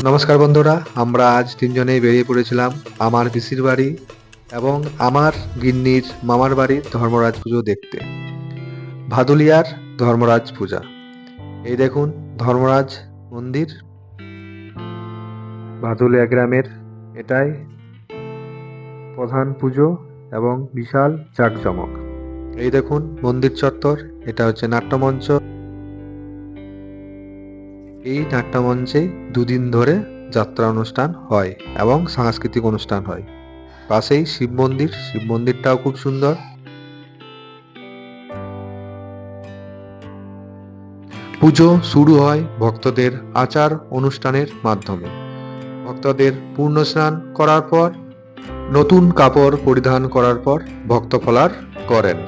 নমস্কার বন্ধুরা, আমরা আজ তিনজনেই বেরিয়ে পড়েছিলাম আমার পিসির বাড়ি এবং আমার গিন্নির মামার বাড়ির ধর্মরাজ পুজো দেখতে। ভাদুলিয়ার ধর্মরাজ পূজা। এই দেখুন ধর্মরাজ মন্দির, ভাদুলিয়া গ্রামের এটাই প্রধান পুজো এবং বিশাল জাঁকজমক। এই দেখুন মন্দির চত্বর, এটা হচ্ছে নাট্যমঞ্চ। এই নাট্যমঞ্চে দুদিন ধরে যাত্রা অনুষ্ঠান হয় এবং সাংস্কৃতিক অনুষ্ঠান হয়। পাশেই শিব মন্দির, শিব মন্দিরটাও খুব সুন্দর। পুজো শুরু হয় ভক্তদের আচার অনুষ্ঠানের মাধ্যমে। ভক্তদের পূর্ণ স্নান করার পর, নতুন কাপড় পরিধান করার পর ভক্ত ফলার করেন।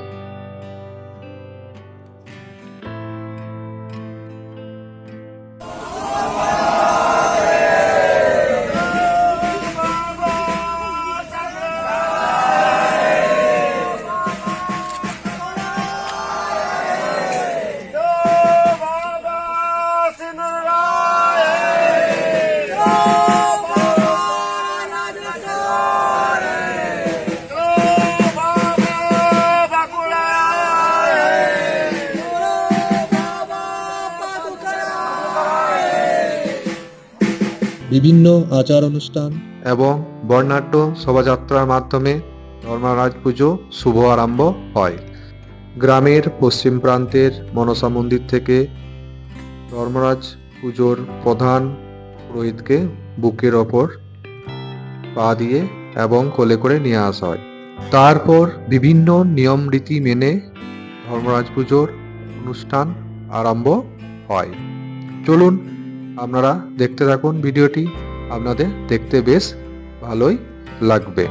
বিভিন্ন আচার অনুষ্ঠান এবং বর্ণাঢ্য শোভাযাত্রার মাধ্যমে ধর্মরাজ পুজো শুভ আরম্ভ হয়। গ্রামের পশ্চিম প্রান্তের মনসা মন্দির থেকে ধর্মরাজ পুজোর প্রধান পুরোহিতকে বুকের ওপর পা দিয়ে এবং কোলে করে নিয়ে আসা হয়। তারপর বিভিন্ন নিয়ম রীতি মেনে ধর্মরাজ পুজোর অনুষ্ঠান আরম্ভ হয়। চলুন আপনারা দেখতে থাকুন ভিডিওটি, আপনাদের দেখতে বেশ ভালোই লাগবে।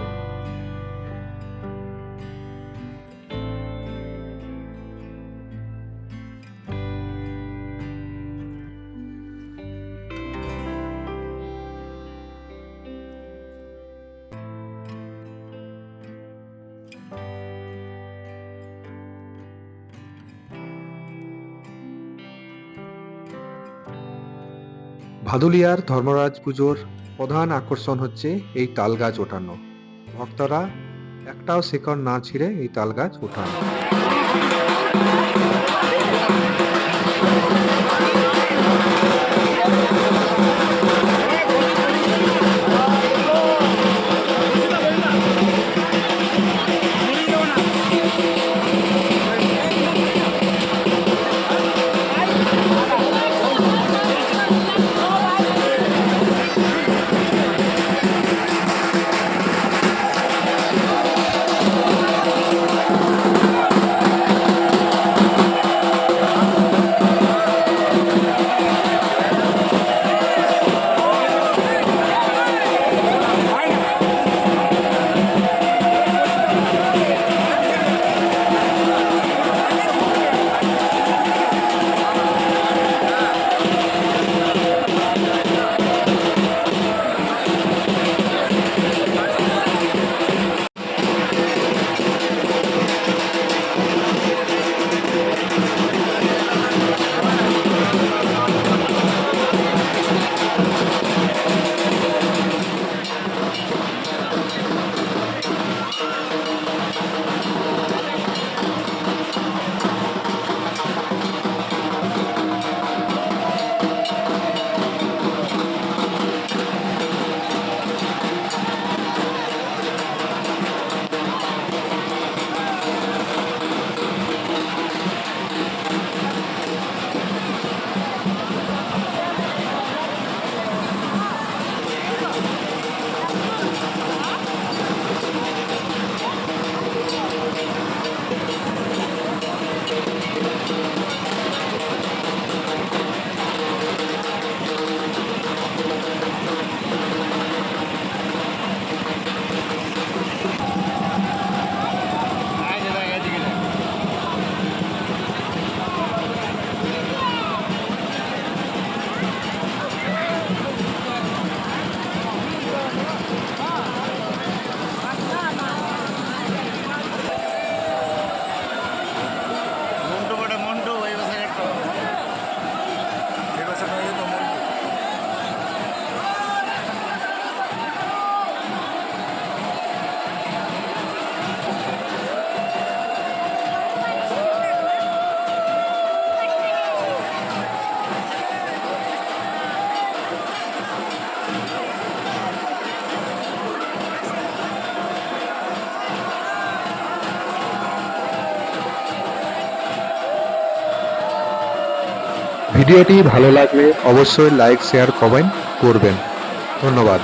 ভাদুলিয়ার ধর্মরাজ পুজোর প্রধান আকর্ষণ হচ্ছে এই তাল গাছ ওঠানো। ভক্তরা একটাও শিকড় না ছিঁড়ে এই তাল গাছ ওঠান। ভিডিওটি ভালো লাগলে অবশ্যই লাইক শেয়ার কমেন্ট করবেন। ধন্যবাদ।